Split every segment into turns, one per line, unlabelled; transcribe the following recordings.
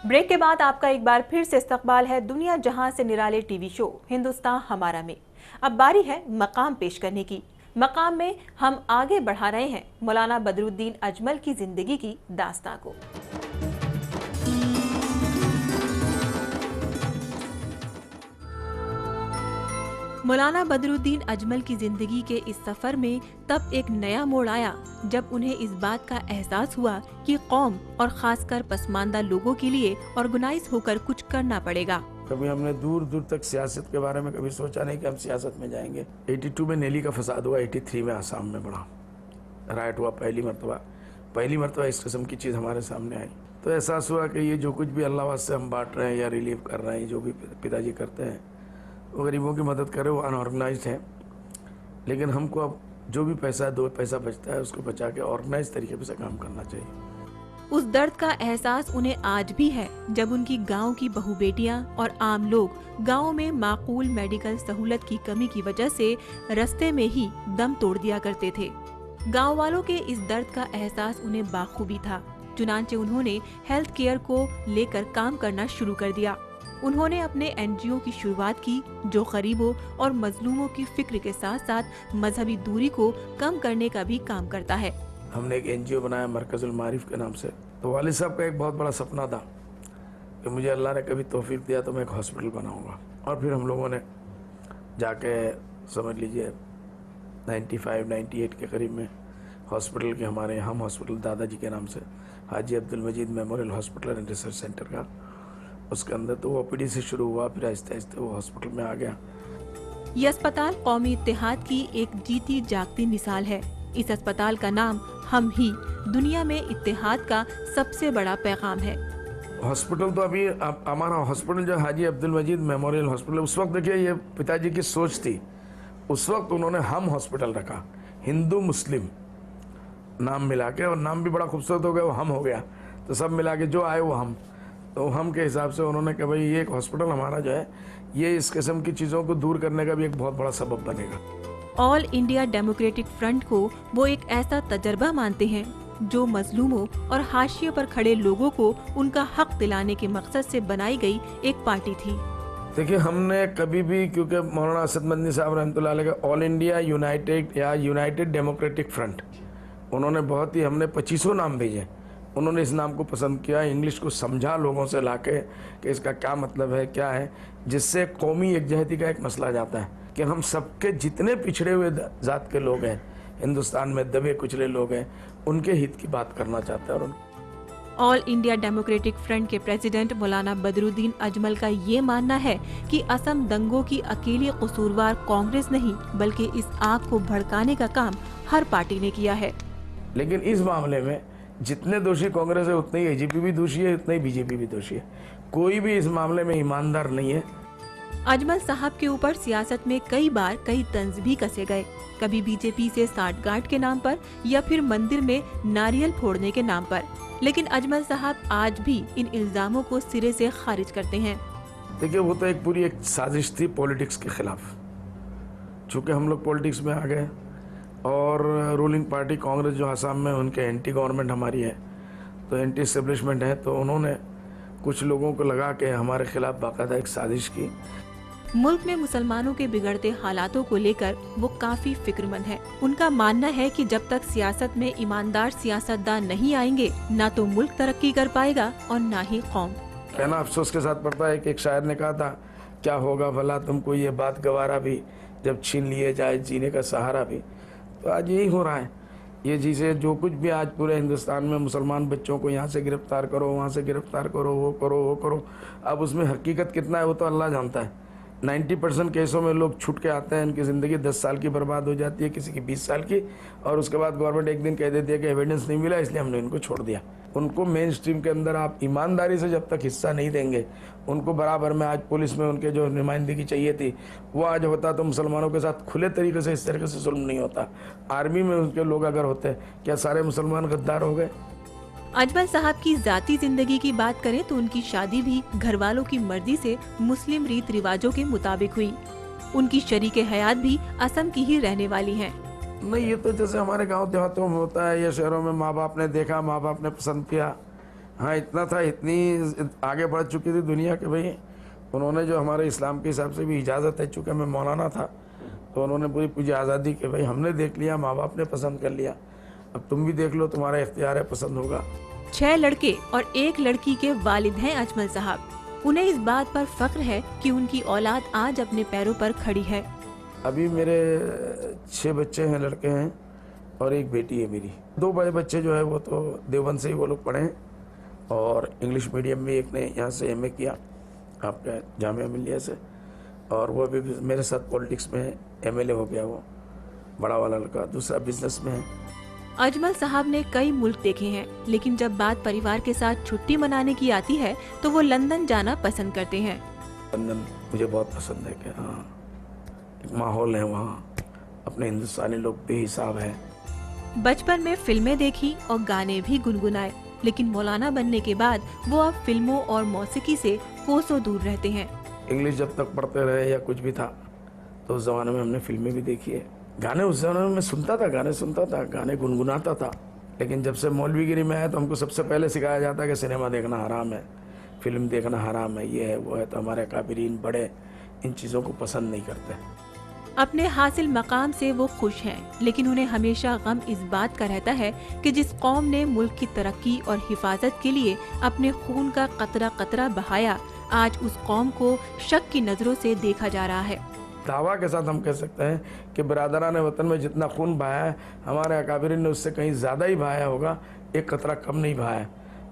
Break के बाद आपका एक बार फिर से इस्तकबाल है दुनिया जहां से निराले टीवी शो हिंदुस्तान हमारा में। अब बारी है मकाम पेश करने की। मकाम में हम आगे बढ़ा रहे हैं मौलाना बदरुद्दीन अजमल की जिंदगी की दास्तां को। मौलाना बदरुद्दीन अजमल की जिंदगी के इस सफर में तब एक नया मोड़ आया जब उन्हें इस बात का एहसास हुआ कि कौम और खासकर पसमानदा लोगों के लिए ऑर्गेनाइज होकर कुछ करना पड़ेगा।
कभी हमने दूर दूर तक सियासत के बारे में कभी सोचा नहीं कि हम सियासत में जाएंगे। 82 में नेली का फसाद हुआ, 83 में आसाम में बड़ा राइट हुआ। पहली मरतबा इस किस्म की चीज़ हमारे सामने आई तो एहसास हुआ कि ये जो कुछ भी अल्लाह वास्ते हम बांट रहे हैं या रिलीव कर रहे हैं, जो भी पिताजी करते हैं वो गरीबों की मदद करे, वो अनऑर्गेनाइज्ड है। लेकिन हमको अब जो भी पैसा 2 पैसा बचता है उसको बचा के ऑर्गेनाइज तरीके से काम करना चाहिए।
उस दर्द का एहसास उन्हें आज भी है जब उनकी गांव की बहू बेटियां और आम लोग गांव में माकूल मेडिकल सहूलत की कमी की वजह से रास्ते में ही दम तोड़ दिया करते थे। गांव वालों के इस दर्द का एहसास उन्हें बाखूबी था। चुनांचे उन्होंने हेल्थ केयर को लेकर काम करना शुरू कर दिया। उन्होंने अपने एनजीओ की शुरुआत की जो गरीबों और मजलूमों की फिक्र के साथ साथ मजहबी दूरी को कम करने का भी काम करता है।
हमने एक एनजीओ बनाया मरकजुल मारिफ के नाम से। तो वालिद साहब का एक बहुत बड़ा सपना था कि मुझे अल्लाह ने कभी तौफीक दिया तो मैं एक हॉस्पिटल बनाऊंगा। और फिर हम लोगों ने जाके समझ लीजिए 95-98 के करीब में हॉस्पिटल के हमारे हम हॉस्पिटल दादाजी के नाम से Haji Abdul Majid memorial hospital and research centre का, उसके अंदर तो वो ओपीडी से शुरू हुआ, फिर आहिस्ते आहिस्ते वो हॉस्पिटल में आ गया।
ये अस्पताल कौमी इत्तेहाद की एक जीती जागती मिसाल है। इस अस्पताल का नाम हम ही दुनिया में इत्तेहाद का सबसे बड़ा पैगाम है।
हॉस्पिटल तो अभी हमारा हॉस्पिटल जो हाजी अब्दुल मजीद मेमोरियल हॉस्पिटल, उस वक्त देखिए ये पिताजी की सोच थी। उस वक्त उन्होंने हम हॉस्पिटल रखा, हिंदू मुस्लिम नाम मिला के, और नाम भी बड़ा खूबसूरत हो गया, वो हम हो गया। तो सब मिला के जो आए वो हम, तो हम के हिसाब से उन्होंने कहा भाई ये एक हॉस्पिटल हमारा जो है ये इस किस्म की चीज़ों को दूर करने का भी एक बहुत बड़ा सबब बनेगा।
ऑल इंडिया डेमोक्रेटिक फ्रंट को वो एक ऐसा तजर्बा मानते हैं जो मजलूमों और हाशिए पर खड़े लोगों को उनका हक दिलाने के मकसद से बनाई गई एक पार्टी थी।
देखिए हमने कभी भी, क्योंकि मौलाना असद मदनी साहब रहमतुल्लाह अलैह का all India United democratic front, उन्होंने बहुत ही, हमने 25 नाम भेजे। उन्होंने इस नाम को पसंद किया, इंग्लिश को समझा लोगों से लाके कि इसका क्या मतलब है, क्या है, जिससे कौमी यकजहती का एक मसला जाता है कि हम सबके जितने पिछड़े हुए जात के लोग हैं हिंदुस्तान में, दबे कुचले लोग हैं, उनके हित की बात करना चाहते हैं। और
ऑल इंडिया डेमोक्रेटिक फ्रंट के प्रेसिडेंट मौलाना बदरुद्दीन अजमल का ये मानना है कि असम दंगों की अकेली कसूरवार कांग्रेस नहीं बल्कि इस आग को भड़काने का काम हर पार्टी ने किया है।
लेकिन इस मामले में जितने दोषी कांग्रेस है उतने ही एजीपी भी दोषी है, उतने ही बीजेपी भी दोषी है। कोई भी इस मामले में ईमानदार नहीं है।
अजमल साहब के ऊपर सियासत में कई बार कई तंज भी कसे गए, कभी बीजेपी से साठगांठ के नाम पर या फिर मंदिर में नारियल फोड़ने के नाम पर। लेकिन अजमल साहब आज भी इन इल्जामों को सिरे से खारिज करते हैं।
देखिए वो तो एक पूरी एक साजिश थी पॉलिटिक्स के खिलाफ। चूँकि हम लोग पॉलिटिक्स में आ गए और रूलिंग पार्टी कांग्रेस जो आसाम में, उनके एंटी गवर्नमेंट हमारी है, तो एंटी एस्टेब्लिशमेंट है, तो उन्होंने कुछ लोगों को लगा के हमारे खिलाफ बाकायदा एक साजिश की।
मुल्क में मुसलमानों के बिगड़ते हालातों को लेकर वो काफी फिक्रमंद है। उनका मानना है कि जब तक सियासत में ईमानदार सियासतदान नहीं आएंगे ना तो मुल्क तरक्की कर पाएगा और ना ही कौम।
कहना अफसोस के साथ पड़ता है कि एक शायर ने कहा था, क्या होगा भला तुमको ये बात गवारा भी, जब छीन लिए जाए जीने का सहारा भी। तो आज यही हो रहा है। ये चीज़ें जो कुछ भी आज पूरे हिंदुस्तान में मुसलमान बच्चों को यहाँ से गिरफ्तार करो, वहाँ से गिरफ्तार करो, वो करो वो करो, अब उसमें हकीकत कितना है वो तो अल्लाह जानता है। 90% केसों में लोग छूट के आते हैं, इनकी ज़िंदगी 10 साल की बर्बाद हो जाती है, किसी की 20 साल की, और उसके बाद गवर्नमेंट एक दिन कह देती है कि एविडेंस नहीं मिला इसलिए हमने इनको छोड़ दिया। उनको मेन स्ट्रीम के अंदर आप ईमानदारी से जब तक हिस्सा नहीं देंगे, उनको बराबर में, आज पुलिस में उनके जो नुमाइंदगी चाहिए थी वो आज होता तो मुसलमानों के साथ खुले तरीके से इस तरीके से जुल्म नहीं होता। आर्मी में उनके लोग अगर होते, क्या सारे मुसलमान गद्दार हो गए?
अजमल साहब की जाती जिंदगी की बात करें तो उनकी शादी भी घर वालों की मर्जी से मुस्लिम रीत रिवाजों के मुताबिक हुई। उनकी शरीके हयात भी असम की ही रहने वाली हैं।
नहीं, ये तो जैसे हमारे गांव देहातों में होता है या शहरों में, माँ बाप ने देखा, माँ बाप ने पसंद किया, हाँ इतना था, इतनी आगे बढ़ चुकी थी दुनिया के भाई उन्होंने जो हमारे इस्लाम के हिसाब से भी इजाज़त है, चूँकि मैं मौलाना था तो उन्होंने पूरी पूरी आज़ादी के भाई हमने देख लिया, माँ बाप ने पसंद कर लिया, अब तुम भी देख लो, तुम्हारा इख्तियार है, पसंद होगा।
6 लड़के और 1 लड़की के वालिद हैं अजमल साहब। उन्हें इस बात पर फख्र है कि उनकी औलाद आज अपने पैरों पर खड़ी है।
अभी मेरे 6 बच्चे हैं, लड़के हैं और 1 बेटी है मेरी। 2 बड़े बच्चे जो है वो तो देवबंद से ही वो लोग पढ़े हैं और इंग्लिश मीडियम में एक ने यहाँ से एमए किया आपका जामिया मिलिया से, और वो अभी मेरे साथ पॉलिटिक्स में एमएलए हो गया, वो बड़ा वाला लड़का। दूसरा बिजनेस में है।
अजमल साहब ने कई मुल्क देखे हैं, लेकिन जब बात परिवार के साथ छुट्टी मनाने की आती है तो वो लंदन जाना पसंद करते हैं।
लंदन मुझे बहुत पसंद है कि हाँ एक माहौल है वहाँ, अपने हिंदुस्तानी लोग बेहिसाब है।
बचपन में फिल्में देखी और गाने भी गुनगुनाए, लेकिन मौलाना बनने के बाद वो अब फिल्मों और मौसीकी से कोसों दूर रहते हैं।
इंग्लिश जब तक पढ़ते रहे या कुछ भी था तो उस ज़माने में हमने फिल्में भी देखी है। गाने उस ज़माने में मैं सुनता था, गाने सुनता था, गाने गुनगुनाता था, लेकिन जब से मौलवीगिरी में आया तो हमको सबसे पहले सिखाया जाता है कि सिनेमा देखना हराम है, फिल्म देखना हराम है, ये है वो है। तो हमारे काबिरीन बड़े इन चीज़ों को पसंद नहीं करते।
अपने हासिल मकाम से वो खुश हैं, लेकिन उन्हें हमेशा गम इस बात का रहता है कि जिस कौम ने मुल्क की तरक्की और हिफाजत के लिए अपने खून का कतरा कतरा बहाया, आज उस कौम को शक की नजरों से देखा जा रहा है।
दावा के साथ हम कह सकते हैं कि बिरादरान वतन में जितना खून बहाया है, हमारे अकाबिरीन ने उससे कहीं ज़्यादा ही बहाया होगा, एक कतरा कम नहीं बहाया।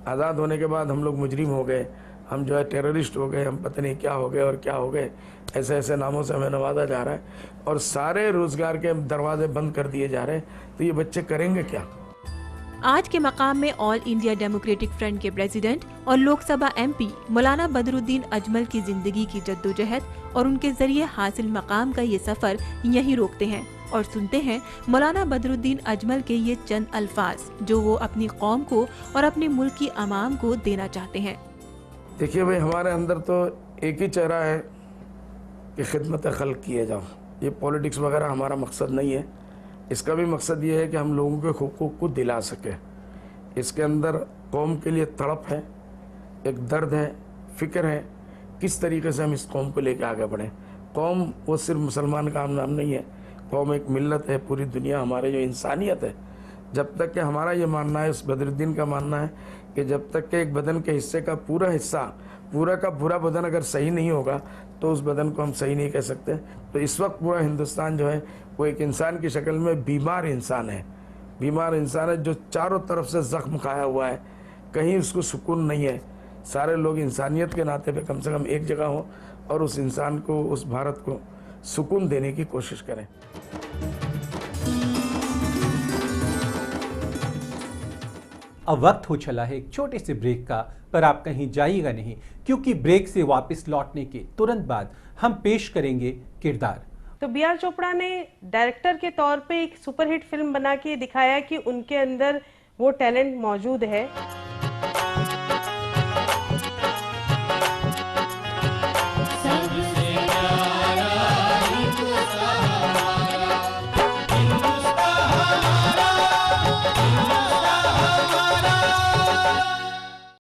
आज़ाद होने के बाद हम लोग मुजरिम हो गए, हम जो है टेररिस्ट हो गए, हम पता नहीं क्या हो गए और क्या हो गए, ऐसे ऐसे नामों से हमें नवाजा जा रहा है और सारे रोज़गार के दरवाजे बंद कर दिए जा रहे हैं। तो ये बच्चे करेंगे क्या?
आज के मकाम में ऑल इंडिया डेमोक्रेटिक फ्रंट के प्रेसिडेंट और लोकसभा एमपी मौलाना बदरुद्दीन अजमल की जिंदगी की जद्दोजहद और उनके जरिए हासिल मकाम का ये सफर यहीं रोकते हैं और सुनते हैं मौलाना बदरुद्दीन अजमल के ये चंद अल्फाज जो वो अपनी कौम को और अपने मुल्क की आवाम को देना चाहते हैं।
देखिए भाई, हमारे अंदर तो एक ही चेहरा है कि खिदमत खल्क किए जाओ। ये पॉलिटिक्स वगैरह हमारा मकसद नहीं है, इसका भी मकसद ये है कि हम लोगों के हुकूक को दिला सके। इसके अंदर कौम के लिए तड़प है, एक दर्द है, फिक्र है, किस तरीके से हम इस कौम को लेकर आगे बढ़ें। कौम वो सिर्फ मुसलमान का नाम नहीं है, कौम एक मिल्लत है, पूरी दुनिया हमारे जो इंसानियत है। जब तक कि हमारा ये मानना है, उस बदरुद्दीन का मानना है कि जब तक के एक बदन के हिस्से का पूरा हिस्सा, पूरा का पूरा बदन अगर सही नहीं होगा तो उस बदन को हम सही नहीं कह सकते। तो इस वक्त पूरा हिंदुस्तान जो है वो एक इंसान की शक्ल में बीमार इंसान है, बीमार इंसान है जो चारों तरफ से जख्म खाया हुआ है, कहीं उसको सुकून नहीं है। सारे लोग इंसानियत के नाते पे कम से कम एक जगह हो और उस इंसान को, उस भारत को सुकून देने की कोशिश करें।
अब वक्त हो चला है एक छोटे से ब्रेक का, पर आप कहीं जाइएगा नहीं, क्योंकि ब्रेक से वापस लौटने के तुरंत बाद हम पेश करेंगे किरदार।
तो बी.आर. चोपड़ा ने डायरेक्टर के तौर पे एक सुपरहिट फिल्म बना के दिखाया कि उनके अंदर वो टैलेंट मौजूद है।